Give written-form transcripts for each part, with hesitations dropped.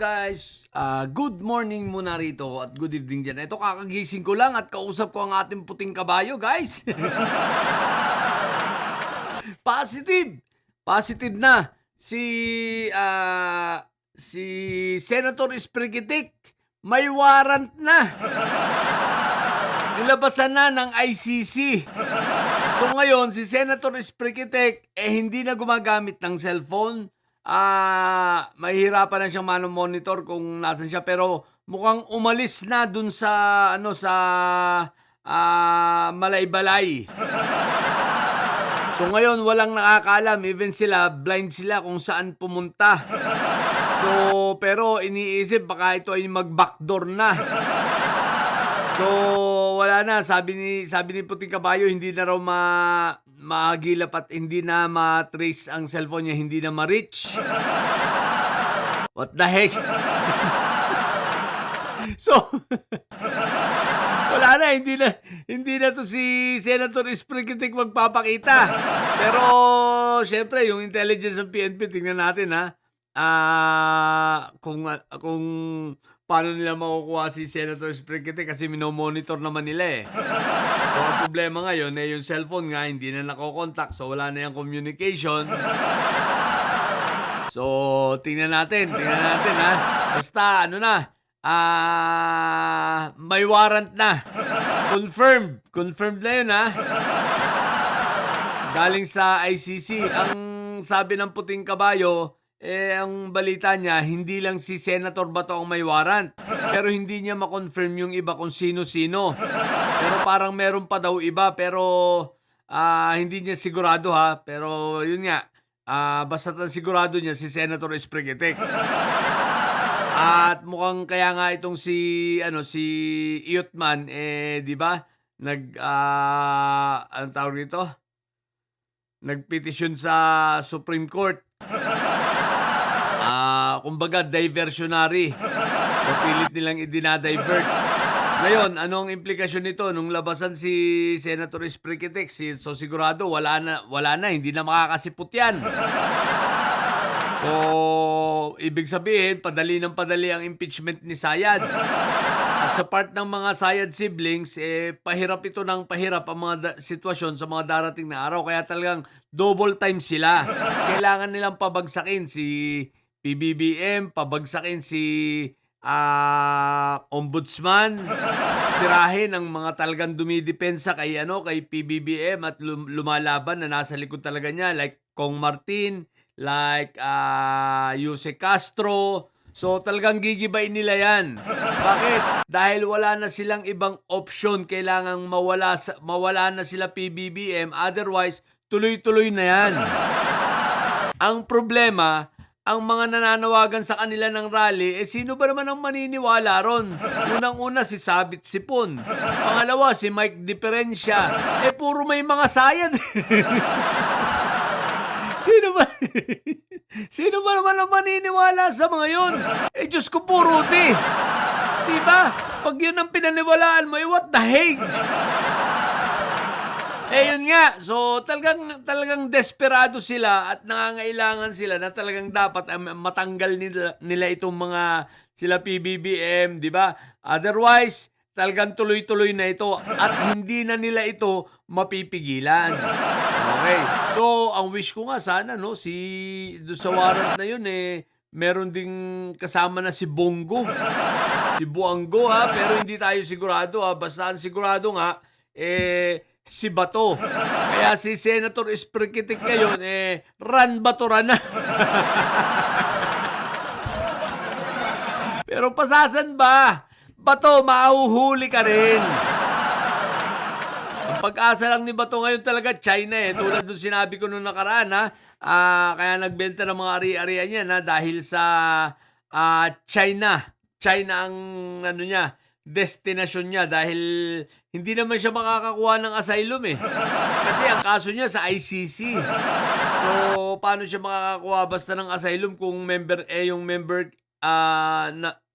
guys, good morning muna rito at good evening dyan. Ito kakagising ko lang at kausap ko ang ating puting kabayo guys. Positive! Positive na si Senator Esprigitic. May warrant na. Nilabasan na ng ICC. So ngayon, si Senator Esprigitic hindi na gumagamit ng cellphone. Mahihirapan na siyang mano-monitor kung nasan siya, pero mukhang umalis na dun sa Malaybalay. So ngayon walang nakakaalam, even sila blind sila kung saan pumunta. So pero iniisip baka ito ay mag-backdoor na. So wala na, sabi ni Puting Kabayo, hindi na raw magilap at hindi na ma-trace ang cellphone niya, hindi na ma-reach. What the heck? So wala na, hindi na to si Senator Esprigitic magpapakita. Pero syempre yung intelligence ng PNP, tingnan natin kung paano nila makukuha si Senator Esprigitic kasi minomonitor naman nila eh. So ang problema ngayon yung cellphone nga hindi na nakokontak, so wala na yung communication. So tingnan natin Basta may warrant na. Confirmed na yun Galing sa ICC. Ang sabi ng Puting Kabayo, ang balita niya, hindi lang si Senator Bato ang may warrant. Pero hindi niya ma-confirm yung iba kung sino-sino. Pero parang meron pa daw iba, pero hindi niya sigurado Pero yun nga, basta sigurado niya si Senator Esprigitic. At mukhang kaya nga itong si Iyotman, di ba? Anong tawag dito? Nagpetisyon sa Supreme Court. Kumbaga diversionary. So pilit nilang idinadivert. Ngayon, anong implikasyon nito? Nung labasan si Senator Esprigitic, so sigurado wala na, hindi na makakasipot yan. So, ibig sabihin, padali ang impeachment ni Sayad. At sa part ng mga Sayad siblings, pahirap ito ng pahirap ang mga sitwasyon sa mga darating na araw. Kaya talagang double time sila. Kailangan nilang pabagsakin si PBBM, pabagsakin si Ombudsman, tirahin ang mga talagang dumidepensa kay PBBM at lumalaban na nasa likod talaga niya, like Kong Martin, like Jose Castro. So talagang gigibain nila yan. Bakit? Dahil wala na silang ibang option. Kailangang mawala na sila PBBM. Otherwise, tuloy-tuloy na yan. Ang problema, ang mga nananawagan sa kanila ng rally, sino ba naman ang maniniwala ron? Unang-una si Sabit Sipon. Pangalawa, si Mike Diferencia. Puro may mga sayad. Sino ba naman ang maniniwala sa mga yun? Diyos ko po, Rudy. Diba? Pag yun ang pinaniwalaan mo, what the heck? Yun nga. So, talagang desperado sila at nangangailangan sila na talagang dapat matanggal nila itong mga sila PBBM, di ba? Otherwise, talagang tuloy-tuloy na ito at hindi na nila ito mapipigilan. Okay. So, ang wish ko nga sana, doon sa warrant na yun, meron ding kasama na si Bongo. Si Buanggo, pero hindi tayo sigurado, Basta ang sigurado nga, si Bato. Kaya si Senator Esprigitic ngayon, run Bato na. Pero pasasan ba? Bato, mahuhuli ka rin. Ang pag-asa lang ni Bato ngayon talaga, China Tulad nung sinabi ko nung nakaraan, kaya nagbenta ng mga ari-arian niya dahil sa China. China ang niya, destinasyon niya dahil hindi naman siya makakakuha ng asylum Kasi ang kaso niya sa ICC. So, paano siya makakakuha basta ng asylum kung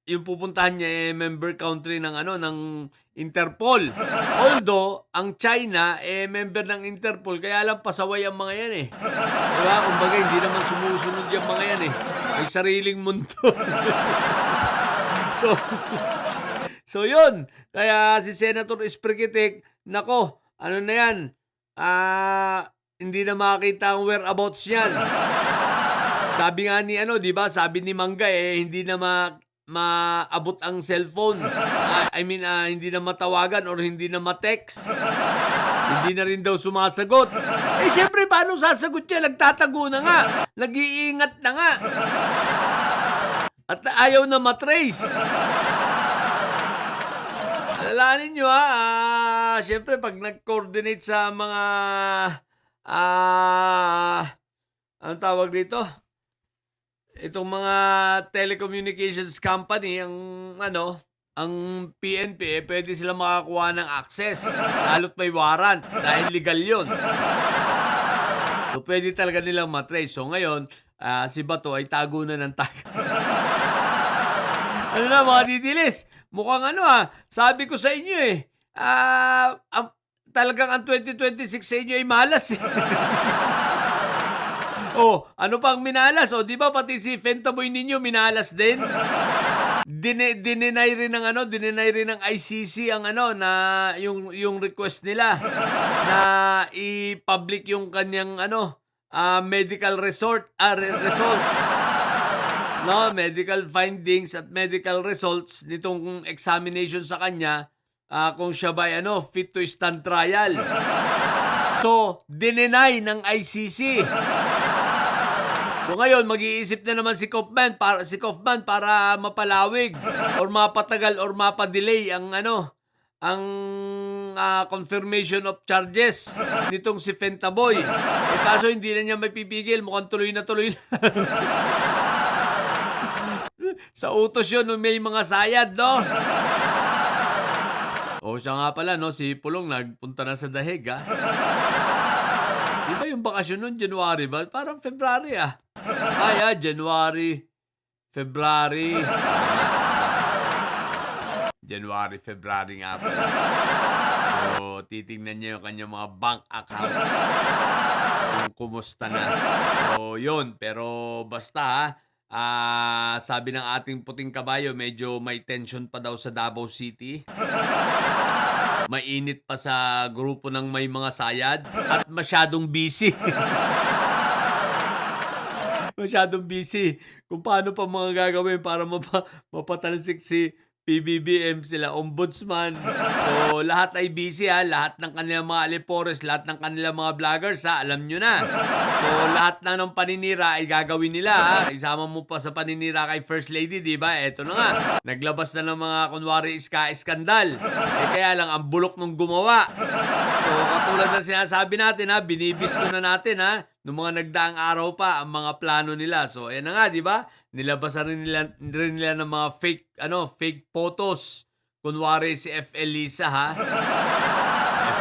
yung pupuntahan niya member country ng Interpol. Although ang China member ng Interpol, kaya lang pasaway ang mga yan Diba? Kumbaga hindi naman sumusunod yung mga yan May sariling mundo. So, so yun. Kaya si Senator Espriquitic, nako, ano na yan, hindi na makita ang whereabouts yan. Sabi nga ni ano, 'di ba? Sabi ni Mangga hindi na maabot ang cellphone. Hindi na matawagan or hindi na ma-text. Hindi na rin daw sumasagot. Syempre, paano sasagot siya? Nagtatago na nga. Nag-iingat na nga. At ayaw na matrace. Alalahanin nyo syempre pag nag-coordinate sa mga anong tawag dito? Itong mga telecommunications company, ang PNP, pwede sila makakuha ng access. Lalo't may warrant dahil legal yun. So, pwede talaga nilang matrace. So, ngayon, si Bato ay tago na ng tago. Ano na mga didilis? Mukhang sabi ko sa inyo talagang ang 2026 sa inyo ay malas eh. Ano pang minalas? Di ba pati si Fentaboy ninyo minalas din? Dinenay rin ng ICC ang na yung request nila na i-public yung kanyang medical results. No, medical findings at medical results nitong examination sa kanya kung siya ba fit to stand trial. So, dinenay ng ICC. So ngayon, mag-iisip na naman si Kaufman para mapalawig or mapatagal or mapadelay ang confirmation of charges nitong si Fentaboy. Kaso hindi na niya mapipigil, mukhang tuloy na. Sa utos yun, may mga sayad, no? Siya nga pala, no? Si Pulong nagpunta na sa Dahig, Di ba yung bakasyon nun, January ba? Parang February, January, February. January, February nga pala. So, titingnan niya yung kanyang mga bank accounts. Kung kumusta na. So, yun. Pero basta, sabi ng ating puting kabayo, medyo may tension pa daw sa Davao City. Mainit pa sa grupo ng may mga sayad at masyadong busy. Masyadong busy. Kung paano pa mga gagawin para mapatalsik si PBBM, sila ombudsman. So, lahat ay busy lahat ng kanilang mga alipores, lahat ng kanilang mga vloggers alam nyo na. So, lahat na ng paninira ay gagawin nila Isama mo pa sa paninira kay First Lady, di ba? Eto na nga, naglabas na ng mga kunwari iskandal. Kaya lang, ang bulok nung gumawa. So, katulad ng sinasabi natin binibisto na natin nung mga nagdaang araw pa ang mga plano nila. So, ayan na nga, di ba? Nilabasan rin nila ng mga fake photos. Kunwari si FL Lisa,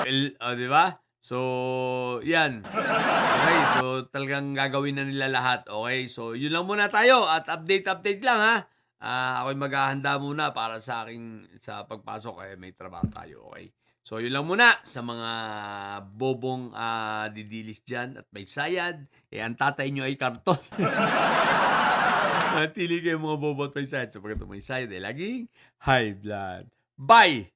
FL, di ba? So, yan. Okay, so talagang gagawin na nila lahat. Okay, so yun lang muna tayo at update lang ako'y maghahanda muna para sa pagpasok may trabaho tayo. Okay. So, yun lang muna sa mga bobong didilis dyan at may sayad. Ang tatay nyo ay karton. Natili kayo mga bobo at may sayad. Sapagkat may sayad laging high blood. Bye!